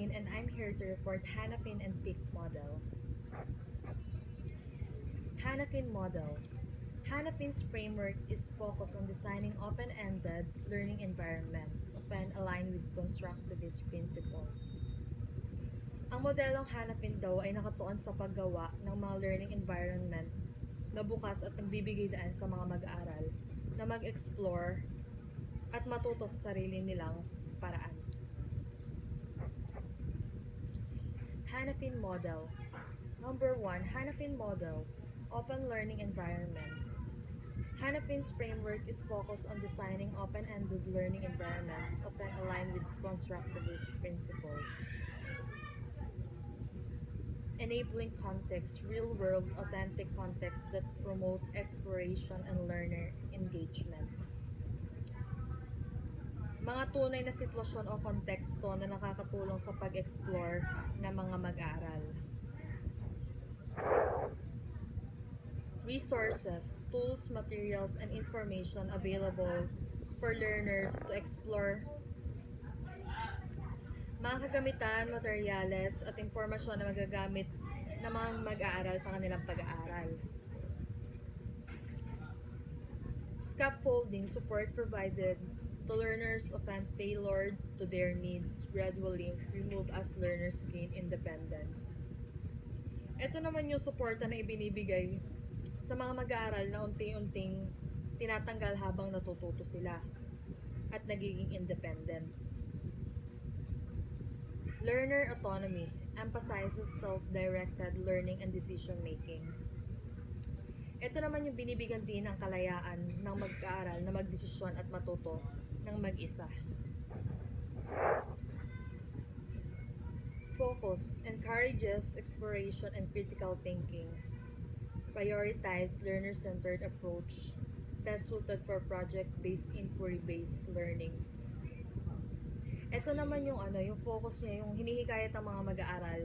Lane and I'm here to report Hanapin and PIC model. Hanapin model. Hanapin's framework is focused on designing open-ended learning environments, often aligned with constructivist principles. Ang modelong Hanapin daw ay nakatuon sa paggawa ng mga learning environment na bukas at nagbibigay daan sa mga mag-aaral na mag-explore at matuto sa sarili nilang paraan. Hanapin model. Number 1, Hanapin model, open learning environments. Hanapin's framework is focused on designing open-ended learning environments often aligned with constructivist principles. Enabling context, real-world, authentic contexts that promote exploration and learner engagement. Mga tunay na sitwasyon o konteksto na nakakatulong sa pag-explore ng mga mag-aaral. Resources, tools, materials, and information available for learners to explore. Mga kagamitan, materyales, at impormasyon na magagamit ng mga mag-aaral sa kanilang pag-aaral. Scaffolding, support provided to learners often tailored to their needs, gradually remove as learners gain independence. Ito naman yung suporta na ibinibigay sa mga mag-aaral na unti-unting tinatanggal habang natututo sila at nagiging independent. Learner autonomy emphasizes self-directed learning and decision-making. Ito naman yung binibigyan din ng kalayaan ng mag-aaral na magdesisyon at matuto ng mag-isa. Focus encourages exploration and critical thinking. Prioritize learner-centered approach, best suited for project-based, inquiry-based learning. Ito naman yung yung focus niya, yung hinihikayat ng mga mag-aaral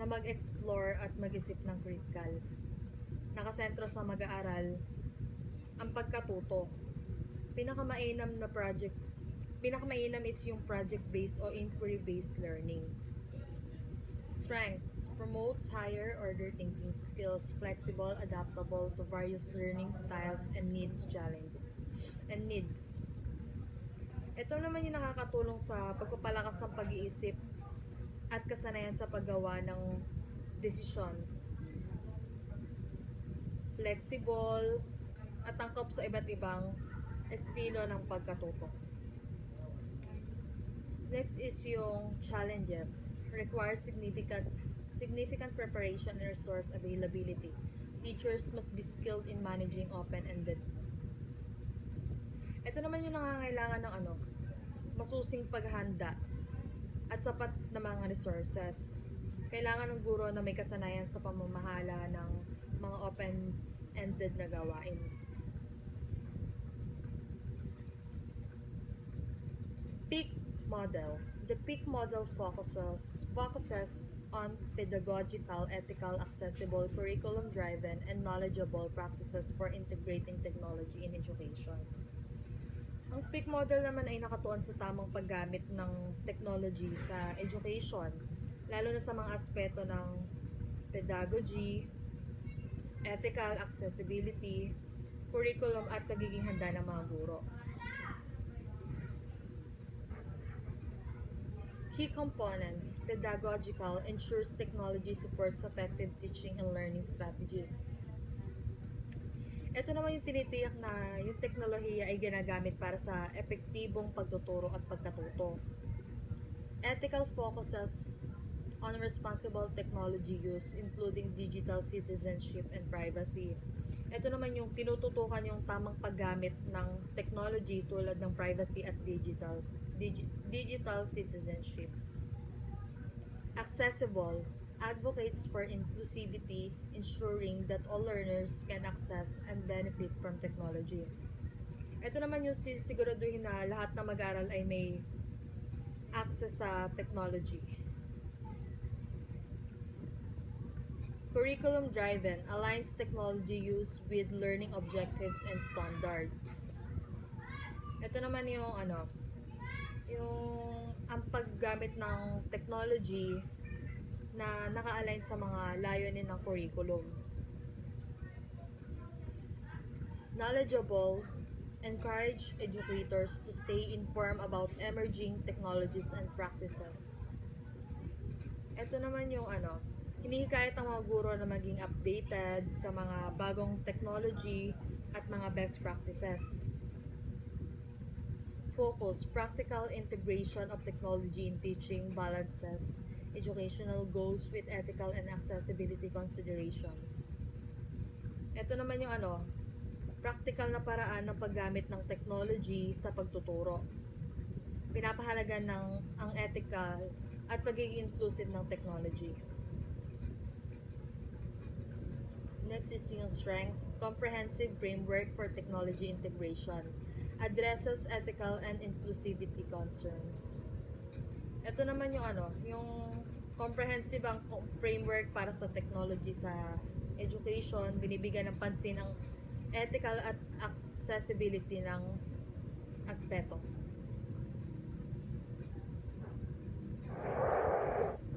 na mag-explore at mag-isip ng critical. Nakasentro sa mag-aaral ang pagkatuto. Pinakamainam is yung project-based o inquiry-based learning. Strengths promotes higher order thinking skills, flexible, adaptable to various learning styles and needs. Ito naman yung nakakatulong sa pagpapalakas ng pag-iisip at kasanayan sa paggawa ng desisyon. Flexible at angkop sa iba't ibang estilo ng pagkatuto. Next is yung challenges. Requires significant preparation and resource availability. Teachers must be skilled in managing open-ended. Ito naman yung nangangailangan ng masusing paghanda at sapat na mga resources. Kailangan ng guro na may kasanayan sa pamamahala ng mga open-ended na gawain. PIC model. The PIC model focuses on pedagogical, ethical, accessible, curriculum-driven, and knowledgeable practices for integrating technology in education. Ang PIC model naman ay nakatuon sa tamang paggamit ng technology sa education, lalo na sa mga aspeto ng pedagogy, ethical, accessibility, curriculum at pagiging handa ng mga guro. Key components, pedagogical, ensures technology supports effective teaching and learning strategies. Ito naman yung tinitiyak na yung teknolohiya ay ginagamit para sa epektibong pagtuturo at pagkatuto. Ethical focuses on responsible technology use, including digital citizenship and privacy. Ito naman yung tinututukan yung tamang paggamit ng technology tulad ng privacy at digital citizenship. Accessible advocates for inclusivity, ensuring that all learners can access and benefit from technology. Ito naman yung siguraduhin na lahat ng mag-aaral ay may access sa technology. Curriculum-driven aligns technology use with learning objectives and standards. Ito naman yung yung ang paggamit ng technology na naka-align sa mga layunin ng curriculum. Knowledgeable, encourage educators to stay informed about emerging technologies and practices. Ito naman yung hinihikayat ang mga guro na maging updated sa mga bagong technology at mga best practices. Focus, practical integration of technology in teaching balances educational goals with ethical and accessibility considerations. Ito naman yung practical na paraan ng paggamit ng technology sa pagtuturo. Pinapahalagan ng ang ethical at pagiging inclusive ng technology. Next is yung strengths, comprehensive framework for technology integration. Addresses ethical and inclusivity concerns. Ito naman yung comprehensive ang framework para sa technology sa education, binibigyan ng pansin ang ethical at accessibility ng aspeto.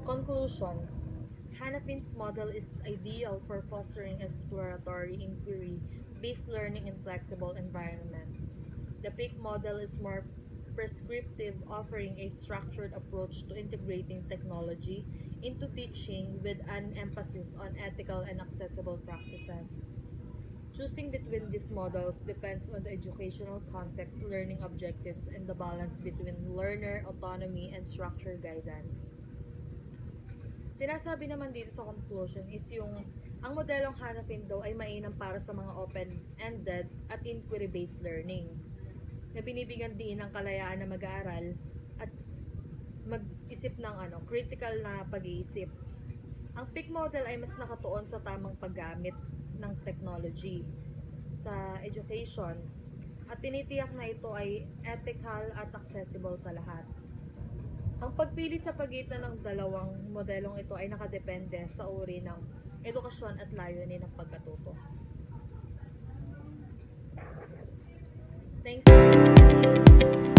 Conclusion. Hanapin's model is ideal for fostering exploratory inquiry-based learning in flexible environments. The PIC model is more prescriptive, offering a structured approach to integrating technology into teaching with an emphasis on ethical and accessible practices. Choosing between these models depends on the educational context, learning objectives, and the balance between learner autonomy and structured guidance. Sinasabi naman dito sa conclusion is ang modelong hanapin daw ay mainam para sa mga open-ended at inquiry-based learning na binibigyan din ng kalayaan na mag-aaral at mag-isip ng critical na pag-iisip. Ang PIC model ay mas nakatuon sa tamang paggamit ng technology sa education at tinitiyak na ito ay ethical at accessible sa lahat. Ang pagpili sa pagitan ng dalawang modelong ito ay nakadepende sa uri ng edukasyon at layunin ng pagkatuto. Thanks for listening.